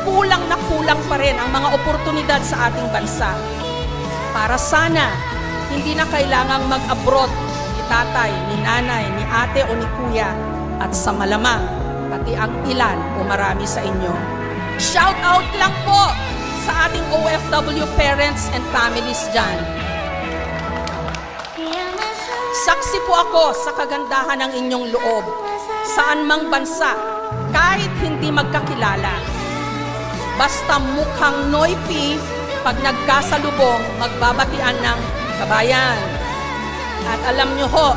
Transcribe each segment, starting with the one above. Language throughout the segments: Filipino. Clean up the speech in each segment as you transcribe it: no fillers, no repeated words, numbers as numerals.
kulang na kulang pa rin ang mga oportunidad sa ating bansa. Para sana, hindi na kailangang mag-abroad ni tatay, ni nanay, ni ate o ni kuya, at sa malamang, pati ang ilan o marami sa inyo. Shout out lang po sa ating OFW parents and families dyan. Saksi po ako sa kagandahan ng inyong loob, saan mang bansa, kahit hindi magkakilala. Basta mukhang noipi, pag nagkasalubong, magbabatian ng kabayan. At alam nyo ho,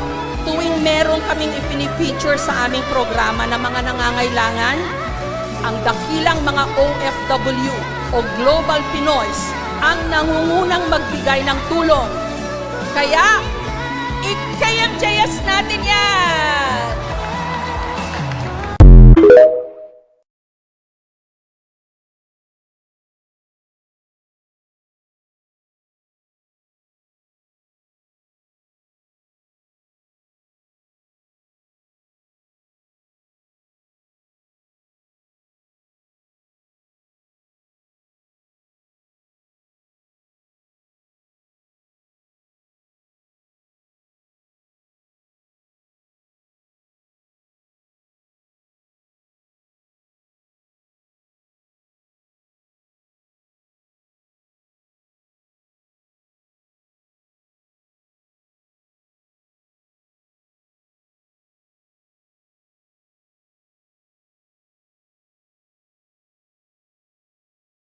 tuwing meron kaming ipini-feature sa aming programa ng mga nangangailangan, ang dakilang mga OFW o Global Pinoys ang nangungunang magbigay ng tulong. Kaya, ikayam-jayas natin yan!